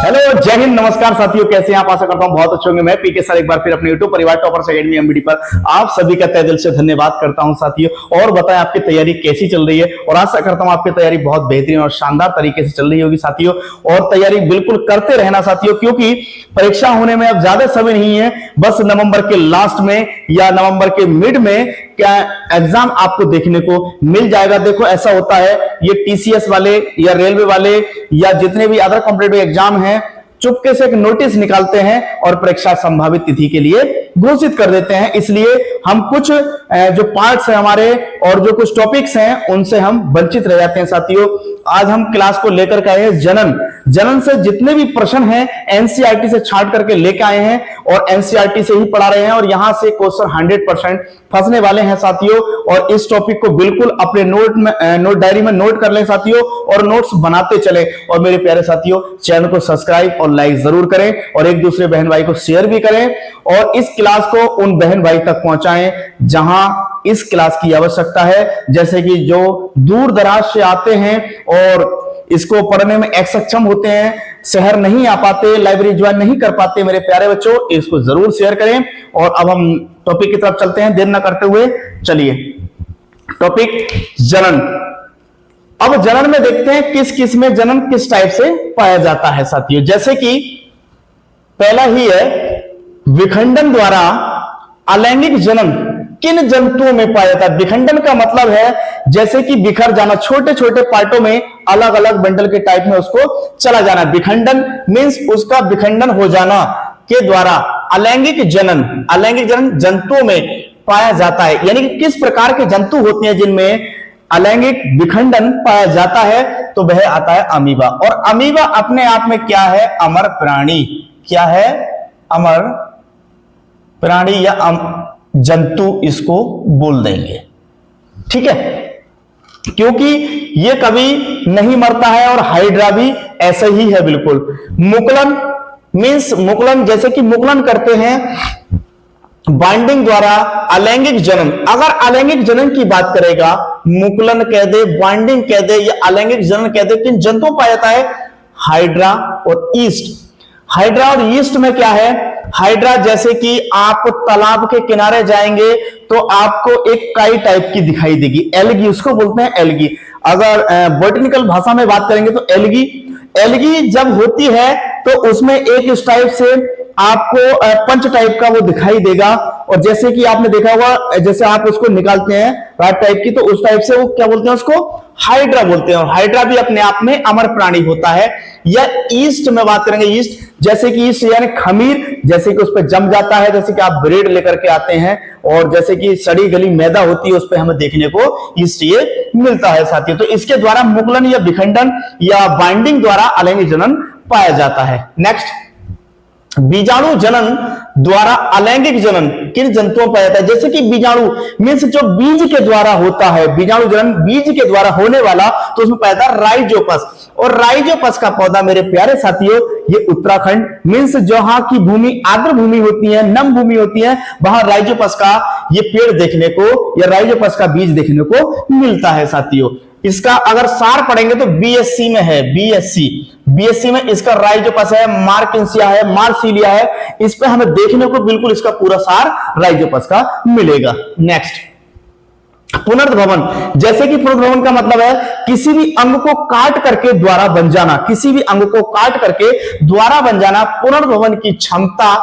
Hello, जय हिंद, नमस्कार साथियों, कैसे हैं आप? आशा करता हूं बहुत अच्छे होंगे। मैं पीके सर एक बार फिर अपने यूट्यूब परिवार टॉपर्स एकेडमी एमबीडी पर आप सभी का तहे दिल से धन्यवाद करता हूं साथियों। और बताएं आपकी तैयारी कैसी चल रही है, और आशा करता हूं आपकी तैयारी बहुत बेहतरीन और शानदार तरीके से चल रही होगी साथियों। और तैयारी बिल्कुल करते रहना साथियों, क्योंकि परीक्षा होने में अब ज्यादा समय नहीं है। बस नवंबर के लास्ट में या नवंबर के मिड में क्या एग्जाम आपको देखने को मिल जाएगा। देखो ऐसा होता है, ये टीसीएस वाले या रेलवे वाले या जितने भी अदर कॉम्पिटिटिव एग्जाम हैं, चुपके से एक नोटिस निकालते हैं और परीक्षा संभावित तिथि के लिए घोषित कर देते हैं। इसलिए हम कुछ जो पार्ट्स हैं हमारे और जो कुछ टॉपिक्स हैं उनसे हम वंचित रह जाते हैं साथियों। आज हम क्लास को लेकर के आए हैं जनन से जितने भी प्रश्न हैं एनसीईआरटी से छांट करके लेके आए हैं और एनसीईआरटी से ही पढ़ा रहे हैं, और यहां से क्वेश्चन 100% फंसने वाले हैं साथियों। और इस टॉपिक को बिल्कुल अपने नोट डायरी में नोट कर लें साथियों, और नोट्स बनाते चले। और मेरे प्यारे साथियों, चैनल को सब्सक्राइब और लाइक जरूर करें, और एक दूसरे बहन भाई को शेयर भी करें, और इस क्लास को उन बहन भाई तक पहुंचाएं जहां इस क्लास की आवश्यकता है। जैसे कि जो दूर दराज से आते हैं और इसको पढ़ने में असक्षम होते हैं, शहर नहीं आ पाते, लाइब्रेरी ज्वाइन नहीं कर पाते, मेरे प्यारे बच्चों इसको जरूर शेयर करें। और अब हम टॉपिक की तरफ चलते हैं, देर ना करते हुए। चलिए, टॉपिक जनन। अब जनन में देखते हैं किस किस में जनन किस टाइप से पाया जाता है साथियों। जैसे कि पहला ही है विखंडन द्वारा अलैंगिक जनन किन जंतुओं में पाया जाता है। विखंडन का मतलब है जैसे कि बिखर जाना, छोटे छोटे पार्टों में अलग अलग बंडल के टाइप में उसको चला जाना। विखंडन मींस उसका विखंडन हो जाना के द्वारा अलैंगिक जनन जंतुओं में पाया जाता है। यानी कि किस प्रकार के जंतु होते हैं जिनमें अलैंगिक विखंडन पाया जाता है, तो वह आता है अमीबा। और अमीबा अपने आप में क्या है? अमर प्राणी। क्या है? अमर प्राणी या जंतु इसको बोल देंगे, ठीक है, क्योंकि ये कभी नहीं मरता है। और हाइड्रा भी ऐसे ही है बिल्कुल। मुकुलन मींस मुकुलन, जैसे कि मुकुलन करते हैं बाइंडिंग द्वारा अलैंगिक जनन। अगर अलैंगिक जनन की बात करेगा, मुकुलन कह दे, बाइंडिंग कह दे या अलैंगिक जनन कह दे, किन जंतुओं पाया जाता है? हाइड्रा और ईस्ट। हाइड्रा और ईस्ट में क्या है? हाइड्रा जैसे कि आप तालाब के किनारे जाएंगे तो आपको एक काई टाइप की दिखाई देगी, एल्गी उसको बोलते हैं, एल्गी। अगर बॉटनिकल भाषा में बात करेंगे तो एल्गी जब होती है तो उसमें एक इस टाइप से आपको पंच टाइप का वो दिखाई देगा। और जैसे कि आपने देखा होगा, जैसे आप उसको निकालते हैं राड टाइप की, तो उस टाइप से वो क्या बोलते हैं? उसको हाइड्रा बोलते हैं। और हाइड्रा भी अपने आप में अमर प्राणी होता है। या ईस्ट में बात करेंगे, ईस्ट जैसे कि ईस्ट यानी खमीर, जैसे कि उस पर जम जाता है, जैसे कि आप ब्रेड लेकर के आते हैं और जैसे कि सड़ी गली मैदा होती है उस पर हमें देखने को ईस्ट ये मिलता है साथियों। तो इसके द्वारा मुकुलन या विखंडन या बाइंडिंग द्वारा अलैंगिक जनन पाया जाता है। नेक्स्ट, बीजाणु जनन द्वारा अलैंगिक जनन किन जंतुओं पर जाता है? जैसे कि बीजाणु मीन्स जो बीज के द्वारा होता है, बीजाणु जनन बीज के द्वारा होने वाला, तो उसमें पाया जाता है राइजोपस। और राइजोपस का पौधा मेरे प्यारे साथियों, ये उत्तराखंड मीन्स जहां की भूमि आर्द्र भूमि होती है, नम भूमि होती है, वहां राइजोपस का ये पेड़ देखने को या राइजोपस का बीज देखने को मिलता है साथियों। इसका अगर सार पढ़ेंगे तो बीएससी में है, बीएससी में इसका राइजोपस है, मार्किंसिया है, मार्सिलिया है, इस पे हमें देखने को बिल्कुल इसका पूरा सार राइजोपस का मिलेगा। नेक्स्ट, पुनर्भवन। जैसे कि पुनर्भवन का मतलब है किसी भी अंग को काट करके द्वारा बन जाना, किसी भी अंग को काट करके द्वारा बन जाना। पुनर्भवन की क्षमता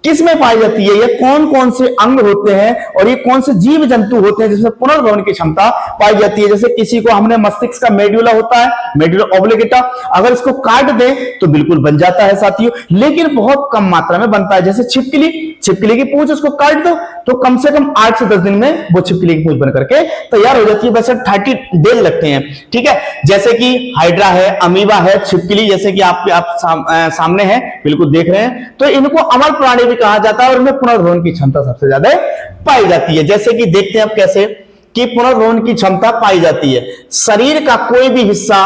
किस में पाई जाती है? ये कौन कौन से अंग होते हैं और ये कौन से जीव जंतु होते हैं जिसमें पुनर्भवन की क्षमता पाई जाती है? जैसे किसी को हमने मस्तिष्क का मेडुला होता है, मेडुला ऑब्लिगेटा, अगर इसको काट दें तो बिल्कुल बन जाता है साथियों, लेकिन बहुत कम मात्रा में बनता है। जैसे छिपकली की पूंछ उसको काट दो तो कम से कम 8 से 10 दिन में वो छिपकली की पूंछ बन करके तैयार हो जाती है। वैसे 30 डेज लगते हैं, ठीक है। जैसे कि हाइड्रा है, अमीबा है, छिपकली जैसे कि आप सामने है, बिल्कुल देख रहे हैं, तो इनको अमर प्राणी भी कहा जाता है और इनमें पुनर्भवन की क्षमता सबसे ज्यादा पाई जाती है। जैसे कि देखते हैं अब कैसे कि पुनर्भवन की क्षमता पाई जाती है। शरीर का कोई भी हिस्सा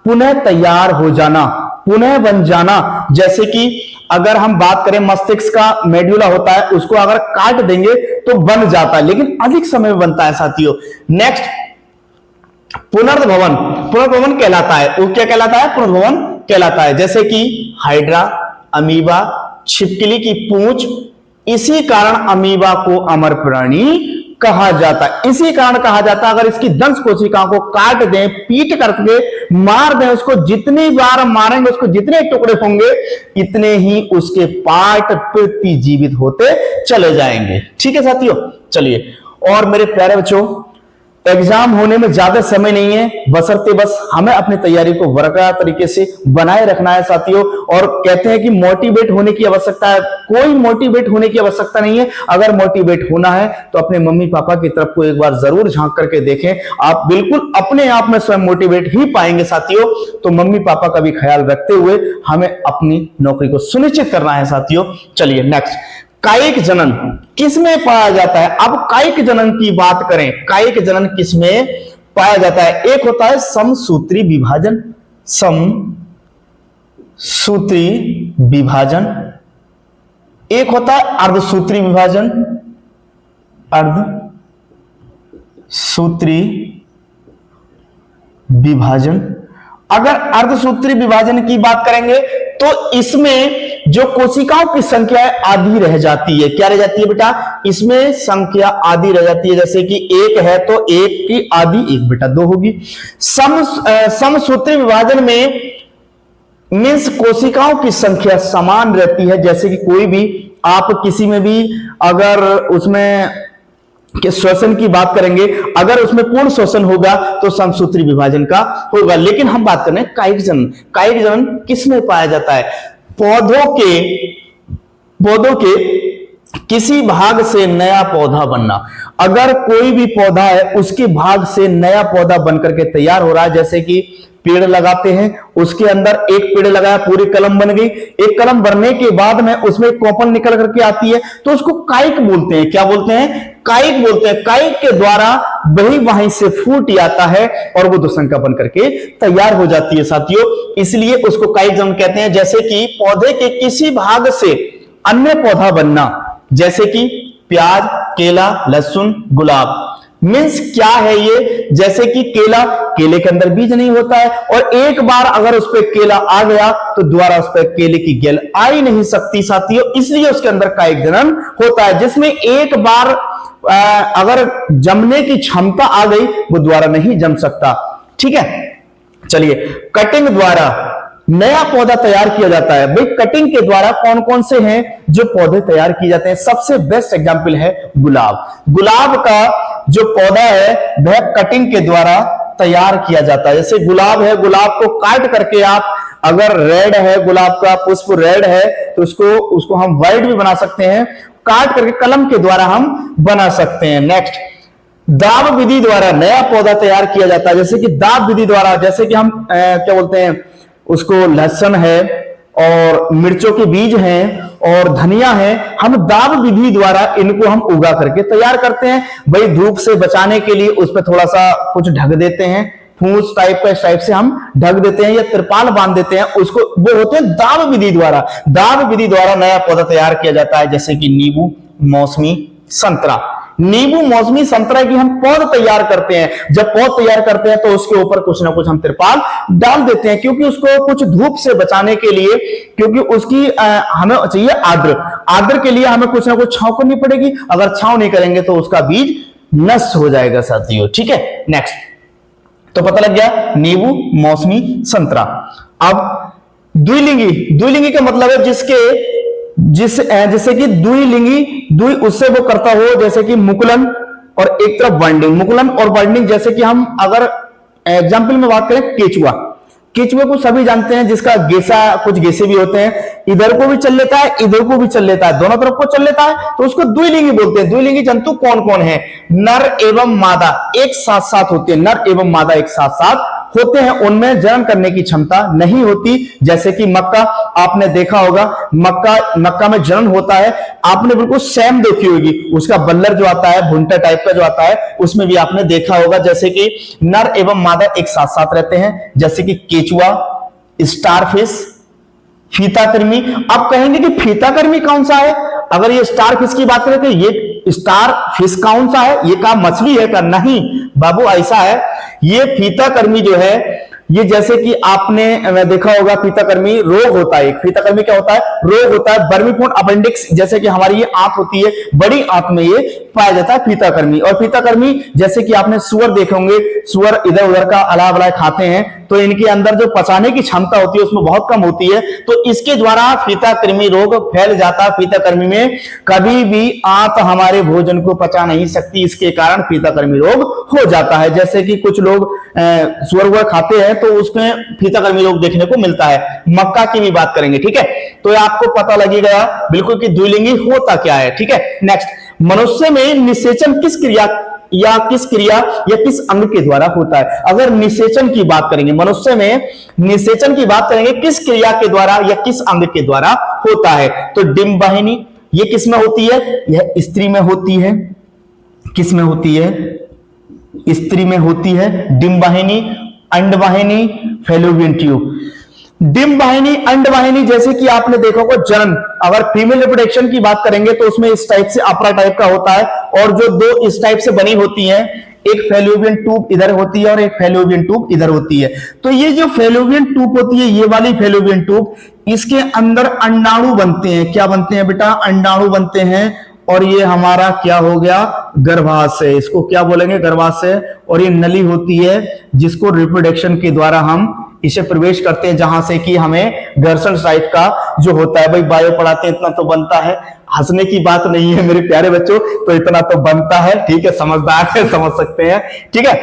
पुनः तैयार हो जाना, पुनः बन जाना। जैसे कि अगर हम बात करें मस्तिष्क का मेडुला होता है, उसको अगर काट देंगे तो बन जाता है, लेकिन अधिक समय में बनता है साथियों। नेक्स्ट, पुनर्भवन कहलाता है। वो क्या कहलाता है? पुनर्भवन कहलाता है। जैसे कि हाइड्रा, अमीबा, छिपकली की पूंछ, इसी कारण अमीबा को अमर प्राणी कहा जाता है। इसी कारण कहा जाता है, अगर इसकी दंश कोशिकाओं को काट दें, पीट करके मार दें, उसको जितनी बार मारेंगे, उसको जितने टुकड़े होंगे, इतने ही उसके पार्ट प्रतिजीवित होते चले जाएंगे। ठीक है साथियों, चलिए। और मेरे प्यारे बच्चों, एग्जाम होने में ज्यादा समय नहीं है, बशर्ते बस हमें अपनी तैयारी को बरकरार तरीके से बनाए रखना है साथियों। और कहते हैं कि मोटिवेट होने की आवश्यकता है, कोई मोटिवेट होने की आवश्यकता नहीं है। अगर मोटिवेट होना है तो अपने मम्मी पापा की तरफ को एक बार जरूर झांक करके देखें, आप बिल्कुल अपने आप में स्वयं मोटिवेट ही पाएंगे साथियों। तो मम्मी पापा का भी ख्याल रखते हुए हमें अपनी नौकरी को सुनिश्चित करना है साथियों। चलिए नेक्स्ट, कायिक जनन किसमें पाया जाता है? अब कायिक जनन की बात करें, कायिक जनन किसमें पाया जाता है? एक होता है समसूत्री विभाजन, समसूत्री विभाजन, एक होता है अर्धसूत्री विभाजन, अर्धसूत्री विभाजन। अगर अर्धसूत्री विभाजन की बात करेंगे तो इसमें जो कोशिकाओं की संख्या है आधी रह जाती है। क्या रह जाती है बेटा? इसमें संख्या आधी रह जाती है। जैसे कि एक है तो एक की आधी, एक बेटा दो होगी। समसूत्री विभाजन में मीन्स कोशिकाओं की संख्या समान रहती है। जैसे कि कोई भी आप किसी में भी अगर उसमें कि श्वसन की बात करेंगे, अगर उसमें पूर्ण श्वसन होगा तो समसूत्री विभाजन का होगा। लेकिन हम बात करें कायिक जनन, कायिक जनन किसमें पाया जाता है? पौधों के किसी भाग से नया पौधा बनना। अगर कोई भी पौधा है उसके भाग से नया पौधा बनकर के तैयार हो रहा है, जैसे कि पेड़ लगाते हैं, उसके अंदर एक पेड़ लगाया, पूरी कलम बन गई। एक कलम बनने के बाद में उसमें कोपल निकल करके आती है, तो उसको कायिक बोलते हैं। क्या बोलते हैं? कायिक बोलते हैं। कायिक के द्वारा वही वहीं से फूट आता है और वो दुसंका बन करके तैयार हो जाती है साथियों, इसलिए उसको कायिक जनन कहते हैं। जैसे कि पौधे के किसी भाग से अन्य पौधा बनना, जैसे कि प्याज, केला, लहसुन, गुलाब। मीन्स क्या है ये? जैसे कि केला, केले के अंदर बीज नहीं होता है और एक बार अगर उस पर केला आ गया तो दोबारा उस पर केले की गेल आ ही नहीं सकती साथियों, इसलिए उसके अंदर कायिक जनन होता है। जिसमें एक बार अगर जमने की क्षमता आ गई वो दोबारा नहीं जम सकता। ठीक है, चलिए। कटिंग द्वारा नया पौधा तैयार किया जाता है। भाई कटिंग के द्वारा कौन कौन से हैं जो पौधे तैयार किए जाते हैं? सबसे बेस्ट एग्जांपल है गुलाब। गुलाब का जो पौधा है वह कटिंग के द्वारा तैयार किया जाता है। जैसे गुलाब है, गुलाब को काट करके आप, अगर रेड है, गुलाब का पुष्प रेड है तो उसको हम व्हाइट भी बना सकते हैं, काट करके कलम के द्वारा हम बना सकते हैं। नेक्स्ट, दाब विधि द्वारा नया पौधा तैयार किया जाता है। जैसे कि दाब विधि द्वारा, जैसे कि हम क्या बोलते हैं उसको, लहसुन है और मिर्चों के बीज हैं और धनिया है, हम दाब विधि द्वारा इनको हम उगा करके तैयार करते हैं। भाई धूप से बचाने के लिए उस पर थोड़ा सा कुछ ढक देते हैं, फूस टाइप का, इस टाइप से हम ढक देते हैं या तिरपाल बांध देते हैं, उसको वो होते हैं दाब विधि द्वारा। दाब विधि द्वारा नया पौधा तैयार किया जाता है। जैसे कि नींबू, मौसमी, संतरा। नींबू, मौसमी, संतरा की हम पौध तैयार करते हैं। जब पौध तैयार करते हैं तो उसके ऊपर कुछ ना कुछ हम तिरपाल डाल देते हैं, क्योंकि उसको कुछ धूप से बचाने के लिए, क्योंकि उसकी हमें चाहिए आर्द्र के लिए हमें कुछ ना कुछ छांव करनी पड़ेगी। अगर छांव नहीं करेंगे तो उसका बीज नष्ट हो जाएगा साथियों। ठीक है, नेक्स्ट। तो पता लग गया नींबू, मौसमी, संतरा। अब द्विलिंगी का मतलब है जैसे कि द्विलिंगी, द्वि उससे वो करता हो, जैसे कि मुकुलन और एक तरफ बॉन्डिंग। मुकुलन और बॉन्डिंग, जैसे कि हम अगर एग्जाम्पल में बात करें केचुआ, केचुए को सभी जानते हैं, जिसका गेसा, कुछ गेसे भी होते हैं, इधर को भी चल लेता है, इधर को भी चल लेता है, दोनों तरफ को चल लेता है, तो उसको द्विलिंगी बोलते हैं। द्विलिंगी जंतु कौन कौन है? नर एवं मादा एक साथ साथ होते हैं। नर एवं मादा एक साथ साथ होते हैं, उनमें जनन करने की क्षमता नहीं होती। जैसे कि मक्का, आपने देखा होगा, मक्का में जनन होता है, आपने बिल्कुल सेम देखी होगी, उसका बल्लर जो आता है, भुंटा टाइप का जो आता है, उसमें भी आपने देखा होगा। जैसे कि नर एवं मादा एक साथ साथ रहते हैं। जैसे कि केचुआ, स्टारफिश, फीताकृमि। आप कहेंगे कि फीताकृमि कौन सा है? अगर ये स्टारफिश की बात करें तो ये स्टार फिश कौन सा है? ये का मछली है का? नहीं बाबू, ऐसा है, ये फीताकृमि जो है ये जैसे कि आपने देखा होगा फीताकृमि रोग होता है, फीताकृमि क्या होता है, रोग होता है। वर्मीफोन अपेंडिक्स, जैसे कि हमारी ये आंत होती है, बड़ी आंत में ये पाया जाता है फीताकृमि। और फीताकृमि जैसे कि आपने सुअर देखे होंगे, सुअर इधर उधर का अलाव अलाव खाते हैं, तो इनके अंदर जो पचाने की क्षमता होती है उसमें बहुत कम होती है, तो इसके द्वारा फीताकृमि रोग फैल जाता है। फीताकृमि में कभी भी आंत हमारे भोजन को पचा नहीं सकती, इसके कारण फीताकृमि रोग हो जाता है। जैसे कि कुछ लोग सुअर वुअर खाते हैं तो उसमें फीताकृमि रोग देखने को मिलता है। मक्का की भी बात करेंगे, ठीक है, तो आपको पता लगेगा बिल्कुल कि द्विलिंगी होता क्या है, ठीक है। नेक्स्ट, मनुष्य में निषेचन किस क्रिया या किस अंग के द्वारा होता है। अगर निषेचन की बात करेंगे, मनुष्य में निषेचन की बात करेंगे, किस क्रिया के द्वारा या किस अंग के द्वारा होता है, तो डिंबवाहिनी, ये किस में होती है, यह स्त्री में होती है। किस में होती है, स्त्री में होती है डिंबवाहिनी, अंडवाहिनी, फैलोपियन ट्यूब। डिंबवाहिनी, अंडवाहिनी, जैसे कि आपने देखा होगा जनन, अगर फीमेल रिप्रोडक्शन की बात करेंगे तो उसमें इस टाइप से अपरा टाइप का होता है, और जो दो इस टाइप से बनी होती हैं, एक फैलोपियन ट्यूब इधर होती है और एक फैलोपियन ट्यूब इधर होती है। तो ये जो फैलोपियन ट्यूब होती है, ये वाली फैलोपियन ट्यूब, इसके अंदर अंडाणु बनते हैं। क्या बनते हैं बेटा, अंडाणु बनते हैं, और ये हमारा क्या हो गया, गर्भाशय, इसको क्या बोलेंगे, गर्भाशय। और ये नली होती है जिसको रिप्रोडक्शन के द्वारा हम इसे प्रवेश करते हैं, जहां से कि हमें घर्षण टाइप का जो होता है, भाई बायो पढ़ाते हैं, इतना तो बनता है, हंसने की बात नहीं है मेरे प्यारे बच्चों, तो इतना तो बनता है, ठीक है, समझदार है, समझ सकते हैं, ठीक है।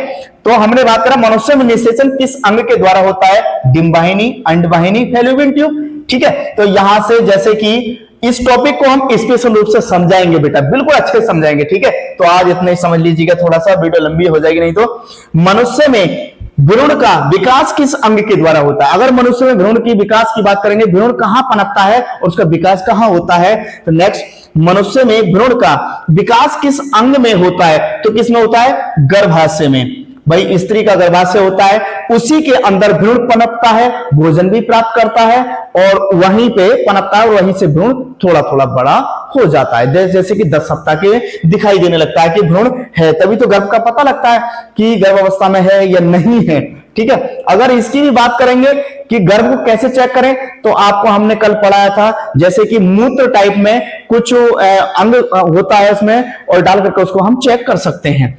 तो हमने बात करा मनुष्य में निषेचन किस अंग के द्वारा होता है, डिंबवाहिनी, अंडवाहिनी, फैलोपियन ट्यूब, ठीक है। तो यहां से जैसे कि इस टॉपिक को हम स्पेशल रूप से समझाएंगे बेटा, बिल्कुल अच्छे से समझाएंगे, ठीक है। तो आज इतना ही समझ लीजिएगा, थोड़ा सा वीडियो लंबी हो जाएगी नहीं तो। मनुष्य में भ्रूण का विकास किस अंग के द्वारा होता है। अगर मनुष्य में भ्रूण की विकास की बात करेंगे, भ्रूण कहां पनपता है और उसका विकास कहां होता है, तो नेक्स्ट, मनुष्य में भ्रूण का विकास किस अंग में होता है, तो किस में होता है, गर्भाशय में। भाई स्त्री का गर्भाशय होता है, उसी के अंदर भ्रूण पनपता है, भोजन भी प्राप्त करता है, और वहीं पे पनपता है, और वहीं से भ्रूण थोड़ा थोड़ा बड़ा हो जाता है। जैसे कि 10 सप्ताह के दिखाई देने लगता है कि भ्रूण है, तभी तो गर्भ का पता लगता है कि गर्भावस्था में है या नहीं है, ठीक है। अगर इसकी भी बात करेंगे कि गर्भ को कैसे चेक करें, तो आपको हमने कल पढ़ाया था, जैसे कि मूत्र टाइप में कुछ अंग होता है उसमें, और डाल करके उसको हम चेक कर सकते हैं।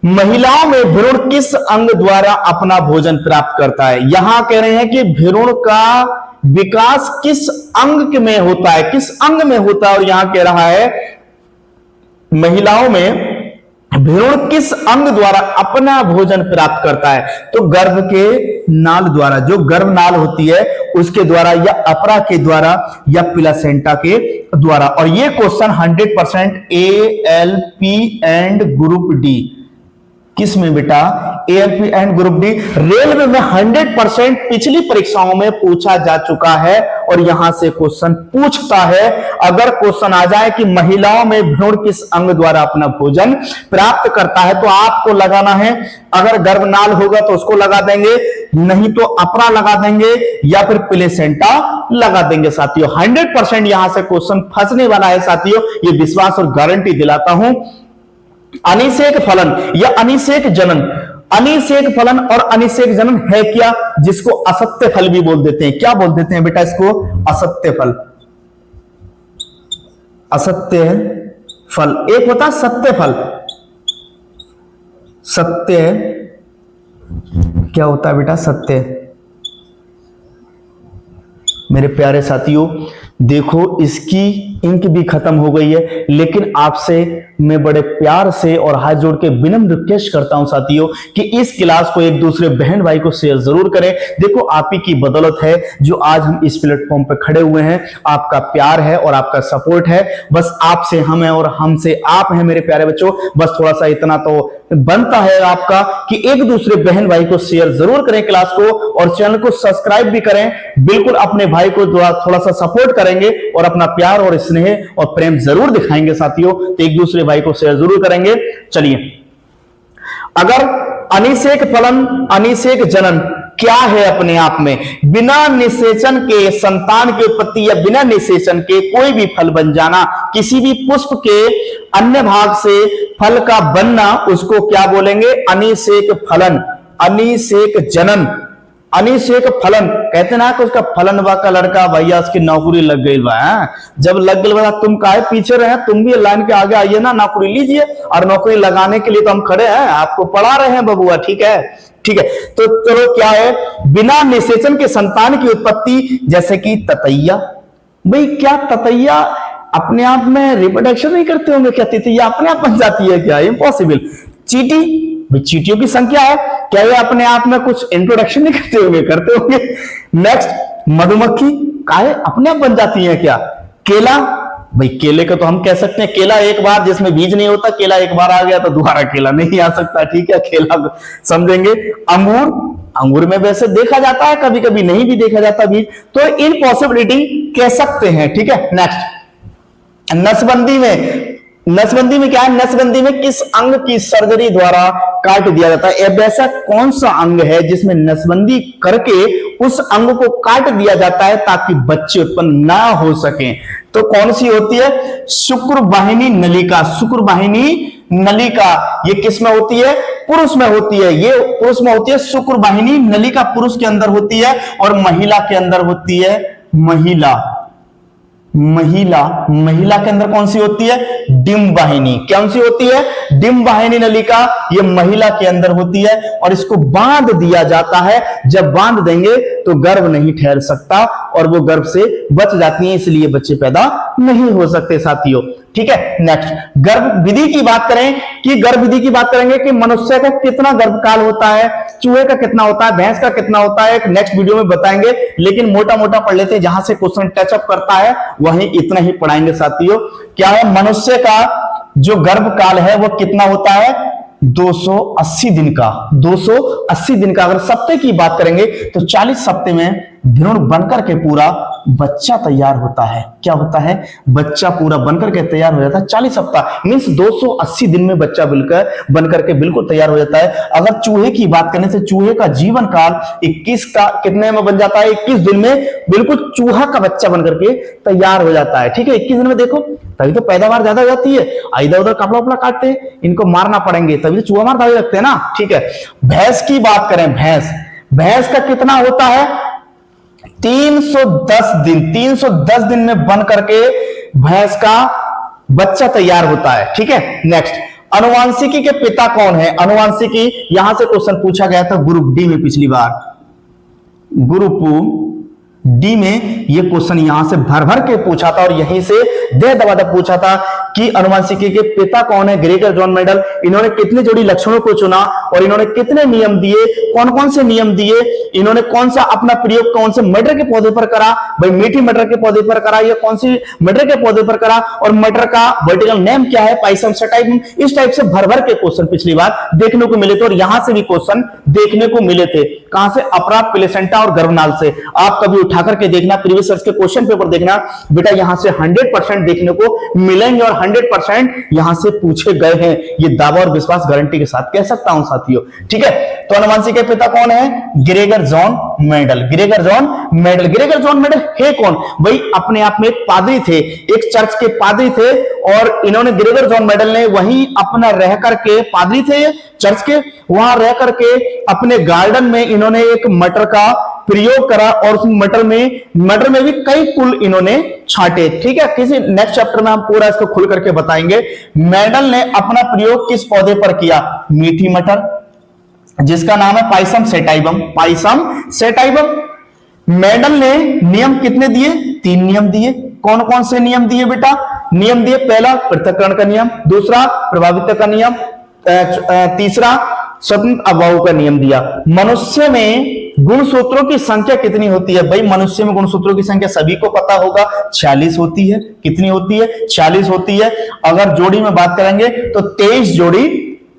महिलाओं में भ्रूण किस अंग द्वारा अपना भोजन प्राप्त करता है। यहां कह रहे हैं कि भ्रूण का विकास किस अंग में होता है, किस अंग में होता है, और यहां कह रहा है महिलाओं में भ्रूण किस अंग द्वारा अपना भोजन प्राप्त करता है, तो गर्भ के नाल द्वारा, जो गर्भ नाल होती है उसके द्वारा, या अपरा के द्वारा, या प्लासेंटा के द्वारा। और ये question 100% ALP and group D, किस में बेटा, ALP and group D, railway में 100% पिछली परीक्षाओं में पूछा जा चुका है, और यहां से क्वेश्चन पूछता है। अगर क्वेश्चन आ जाए कि महिलाओं में भ्रूण किस अंग द्वारा अपना भोजन प्राप्त करता है, तो आपको लगाना है, अगर गर्भनाल होगा तो उसको लगा देंगे, नहीं तो अपरा लगा देंगे, या फिर प्लेसेंटा लगा देंगे साथियों। 100% यहां से क्वेश्चन फंसने वाला है साथियों, ये विश्वास और गारंटी दिलाता हूं। अनिषेक फलन या अनिषेक जनन, अनिषेक फलन और अनिषेक जनन है क्या, जिसको असत्य फल भी बोल देते हैं। क्या बोल देते हैं बेटा इसको, असत्य फल, असत्य फल। एक होता है सत्य फल, सत्य क्या होता है बेटा, सत्य। मेरे प्यारे साथियों देखो, इसकी इंक भी खत्म हो गई है, लेकिन आपसे मैं बड़े प्यार से और हाथ जोड़ के विनम्र रिक्वेस्ट करता हूं साथियों कि इस क्लास को एक दूसरे बहन भाई को शेयर जरूर करें। देखो आप ही की बदौलत है जो आज हम इस प्लेटफॉर्म पर खड़े हुए हैं, आपका प्यार है और आपका सपोर्ट है। बस आपसे हम है और हमसे आप हैं मेरे प्यारे बच्चों। बस थोड़ा सा इतना तो बनता है आपका कि एक दूसरे बहन भाई को शेयर जरूर करें क्लास को, और चैनल को सब्सक्राइब भी करें। बिल्कुल अपने भाई को थोड़ा सा सपोर्ट करेंगे और अपना प्यार और स्नेह और प्रेम जरूर दिखाएंगे साथियों। तो एक दूसरे भाई को शेयर जरूर करेंगे। चलिए, अगर अनिषेक फलन, अनिषेक जनन क्या है अपने आप में, बिना निषेचन के संतान की उत्पत्ति या बिना निषेचन के कोई भी फल बन जाना, किसी भी पुष्प के अन्य भाग से फल का बनना, उसको क्या बोलेंगे, अनिषेक फलन, अनिषेक जनन। अनिषेक फलन, कहते ना कि उसका फलन बा का लड़का भैया उसकी नौकरी लग गई बा। जब लग गई बा तुम काहे पीछे रहे, तुम भी लाइन के आगे आइए ना, नौकरी लीजिए। और नौकरी लगाने के लिए तो हम खड़े हैं, आपको पढ़ा रहे हैं बबुआ, ठीक है। ठीक है, तो चलो क्या है, बिना निषेचन के संतान की उत्पत्ति, जैसे कि ततैया। भाई क्या ततैया अपने आप में रिप्रोडक्शन नहीं करते होंगे क्या? तितैया अपने आप बन जाती है क्या? इम्पॉसिबल। चींटी, भाई चींटियों की संख्या है, क्या ये अपने आप में कुछ इंट्रोडक्शन नहीं करते होंगे? करते होंगे। नेक्स्ट, मधुमक्खी काहे अपने आप बन जाती है क्या? केला, भाई केले को तो हम कह सकते हैं केला एक बार, जिसमें बीज नहीं होता, केला एक बार आ गया तो दोबारा केला नहीं आ सकता, ठीक है, केला समझेंगे। अंगूर, अंगूर में वैसे देखा जाता है, कभी कभी नहीं भी देखा जाता बीज, तो इनपॉसिबिलिटी कह सकते हैं, ठीक है। नेक्स्ट, नसबंदी में, नसबंदी में क्या है, नसबंदी में किस अंग की सर्जरी द्वारा काट दिया जाता है? अब ऐसा कौन सा अंग है जिसमें नसबंदी करके उस अंग को काट दिया जाता है ताकि बच्चे उत्पन्न ना हो सके? तो कौन सी होती है? शुक्रवाहिनी नलिका। शुक्रवाहिनी नलिका ये किस में होती है? पुरुष में होती है। ये पुरुष में होती है शुक्रवाहिनी नलिका, पुरुष के अंदर होती है, और महिला के अंदर होती है महिला। महिला, महिला के अंदर कौन सी होती है? डिंब वाहिनी। कौन सी होती है? डिंब वाहिनी नलिका, ये महिला के अंदर होती है, और इसको बांध दिया जाता है। जब बांध देंगे तो गर्भ नहीं ठहर सकता और वो गर्भ से बच जाती है, इसलिए बच्चे पैदा नहीं हो सकते साथियों, ठीक है। नेक्स्ट, गर्भ विधि की बात करें कि गर्भ विधि की बात करेंगे कि मनुष्य का कितना गर्भकाल होता है, चूहे का कितना होता है, भैंस का कितना होता है, एक नेक्स्ट वीडियो में बताएंगे, लेकिन मोटा मोटा पढ़ लेते हैं, जहां से क्वेश्चन टचअप करता है वहीं इतना ही पढ़ाएंगे साथियों। क्या है? मनुष्य का जो गर्भकाल है वो कितना होता है? 280 दिन का। 280 दिन का। अगर सप्ते की बात करेंगे तो 40 सप्ते में भ्रूण बनकर के पूरा बच्चा तैयार होता है। क्या होता है? बच्चा पूरा बनकर के तैयार हो जाता है। 40 सप्ताह मींस 280 दिन में बच्चा बनकर के बिल्कुल तैयार हो जाता है। अगर चूहे की बात करें तो चूहे का जीवन काल 21 का कितने में बन जाता है? 21 दिन में बिल्कुल चूहा का बच्चा बनकर के तैयार हो जाता है, ठीक है। 21 दिन में देखो, तभी तो पैदावार ज्यादा हो जाती है। इधर उधर कपड़ा उपड़ा काटते हैं, इनको मारना पड़ेंगे, तभी तो चूहा मार दावे लगते हैं ना, ठीक है। भैंस की बात करें, भैंस, भैंस का कितना होता है? 310 दिन। 310 दिन में बन करके भैंस का बच्चा तैयार होता है, ठीक है। नेक्स्ट, अनुवांशिकी के पिता कौन है? अनुवांशिकी यहां से क्वेश्चन पूछा गया था ग्रुप डी में पिछली बार। ग्रुप डी में ये क्वेश्चन यहां से भर भर के पूछा था और यहीं से दे दबा पूछा था कि अनुवांशिकी के पिता कौन है? Gregor John Mendel. इन्होंने कितने जोड़ी लक्षणों को चुना और इन्होंने कितने नियम दिए, कौन कौन से नियम दिए, इन्होंने कौन सा अपना प्रयोग कौन से मटर के पौधे पर करा? भाई मीठी मटर के पौधे पर करा, या कौन सी मटर के पौधे पर करा, और मटर का वर्टिकल नेम क्या है? Pisum sativum. इस टाइप से भर भर के क्वेश्चन पिछली बार देखने को मिले थे और यहां से भी क्वेश्चन देखने को मिले थे। कहां से? अपरा, प्लेसेंटा और गर्भनाल से। आप कभी उठा करके देखना, प्रीवियस ईयर के क्वेश्चन पेपर देखना बेटा, यहां से 100% देखने को मिलेंगे और 100% यहां से पूछे गए हैं। ये दावा और विश्वास गारंटी के साथ कह सकता हूं साथियों, ठीक है। तो अनुवांशिकी के पिता कौन है? Gregor John Mendel. Gregor John Mendel. Gregor John Mendel है कौन? भाई अपने आप में एक पादरी थे, एक चर्च के पादरी थे, और इन्होंने ग्रेगर जॉन मेंडल ने वहीं अपना रह करके, पादरी थे चर्च के, वहां रह करके अपने गार्डन में इन्होंने एक मटर का प्रयोग करा और उस मटर में भी कई कुल इन्होंने छांटे, ठीक है। किसी नेक्स्ट चैप्टर में हम पूरा इसको खुल करके बताएंगे। मेंडल ने अपना प्रयोग किस पौधे पर किया? मीठी मटर, जिसका नाम है Pisum sativum. Pisum sativum. Mendel ने नियम कितने दिए? 3 नियम दिए। कौन कौन से नियम दिए बेटा? नियम दिए, पहला पृथक्करण का नियम, दूसरा प्रभाविता का नियम, तीसरा स्वतंत्र अभाव का नियम दिया। मनुष्य में गुणसूत्रों की संख्या कितनी होती है? भाई मनुष्य में गुणसूत्रों की संख्या सभी को पता होगा, 46 होती है। कितनी होती है? 46 होती है। अगर जोड़ी में बात करेंगे तो 23 जोड़ी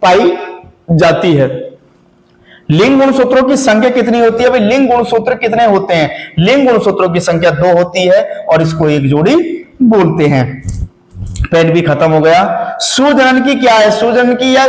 पाई जाती है। लिंग गुणसूत्रों की संख्या कितनी होती है? भाई लिंग गुणसूत्र कितने होते हैं? लिंग गुणसूत्रों की संख्या 2 होती है और इसको एक जोड़ी बोलते हैं। पेन भी खत्म हो गया। सूजनन की क्या है? सूजनन की या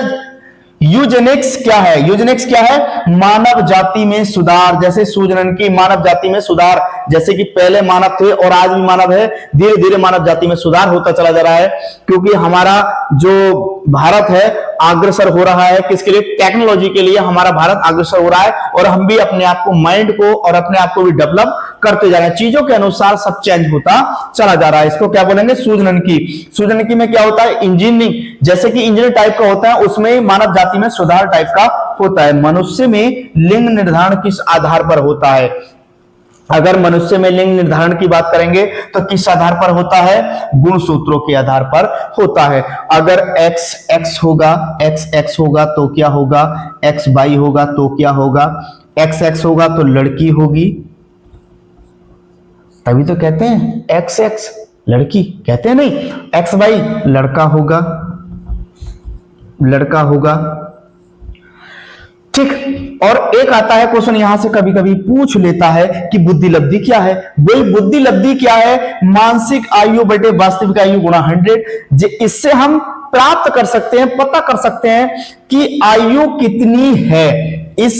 यूजेनिक्स क्या है? यूजेनिक्स क्या है? मानव जाति में सुधार। जैसे सूजनन मानव जाति में सुधार, जैसे कि पहले मानव थे और आज भी मानव है, धीरे धीरे मानव जाति में सुधार होता चला जा रहा है, क्योंकि हमारा जो भारत है अग्रसर हो रहा है। किसके लिए? टेक्नोलॉजी के लिए हमारा भारत अग्रसर हो रहा है, और हम भी अपने आप को, माइंड को और अपने आप को भी डेवलप करते जा रहे हैं। चीजों के अनुसार सब चेंज होता चला जा रहा है। इसको क्या बोलेंगे? सूजनन की में क्या होता है? इंजीनियरिंग, जैसे कि इंजीनियर टाइप का होता है, उसमें मानव जाति में सुधार टाइप का होता है। मनुष्य में लिंग निर्धारण किस आधार पर होता है? अगर मनुष्य में लिंग निर्धारण की बात करेंगे तो किस आधार पर होता है? गुणसूत्रों के आधार पर होता है। अगर x x होगा, x x होगा तो क्या होगा? x y होगा तो क्या होगा? x x होगा तो लड़की होगी, तभी तो कहते हैं x x लड़की, कहते हैं नहीं। x y लड़का होगा, लड़का होगा, ठीक। और एक आता है क्वेश्चन, यहां से कभी कभी पूछ लेता है कि बुद्धि लब्धि क्या है? भाई बुद्धि लब्धि क्या है? मानसिक आयु बटे वास्तविक आयु गुणा 100। इससे हम प्राप्त कर सकते हैं, पता कर सकते हैं कि आयु कितनी है। इस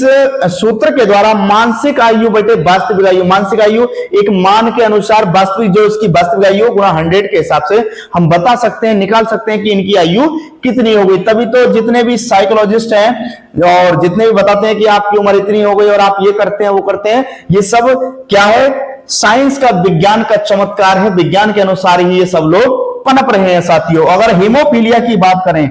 सूत्र के द्वारा मानसिक आयु बटे वास्तविक आयु, मानसिक आयु एक मान के अनुसार वास्तविक जो इसकी वास्तविक आयु गुणा 100 के हिसाब से हम बता सकते हैं, निकाल सकते हैं कि इनकी आयु कितनी हो गई। तभी तो जितने भी साइकोलॉजिस्ट हैं और जितने भी बताते हैं कि आपकी उम्र इतनी हो गई और आप ये करते हैं वो करते हैं, ये सब क्या है? साइंस का, विज्ञान का चमत्कार है। विज्ञान के अनुसार ही ये सब लोग पनप रहे हैं साथियों। अगर हीमोफीलिया की बात करें,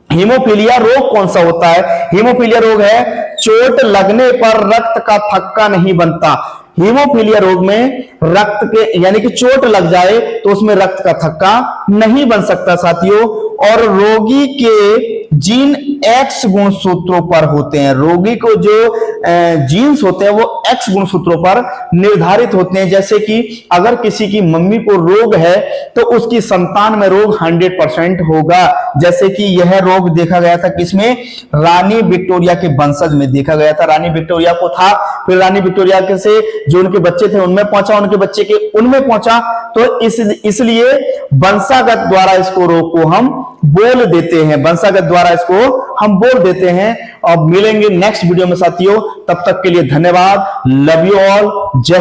हीमोफीलिया रोग कौन सा होता है? हीमोफीलिया रोग है चोट लगने पर रक्त का थक्का नहीं बनता। हीमोफीलिया रोग में रक्त के यानी कि चोट लग जाए तो उसमें रक्त का थक्का नहीं बन सकता साथियों। और रोगी के जीन एक्स गुणसूत्रों पर होते हैं। रोगी को जो जीन्स होते हैं वो एक्स गुणसूत्रों पर निर्धारित होते हैं। जैसे कि अगर किसी की मम्मी को रोग है तो उसकी संतान में रोग 100% होगा। जैसे कि यह रोग देखा गया था किसमें? रानी विक्टोरिया के वंशज में देखा गया था। रानी विक्टोरिया को था, फिर रानी विक्टोरिया के से जो उनके बच्चे थे उनमें पहुंचा, उनके बच्चे के उनमें पहुंचा। तो इसलिए वंशागत द्वारा इसको रोग को हम बोल देते हैं, वंशागत द्वारा इसको हम बोल देते हैं। और मिलेंगे नेक्स्ट वीडियो में साथियों, तब तक के लिए धन्यवाद। लव यू ऑल, जय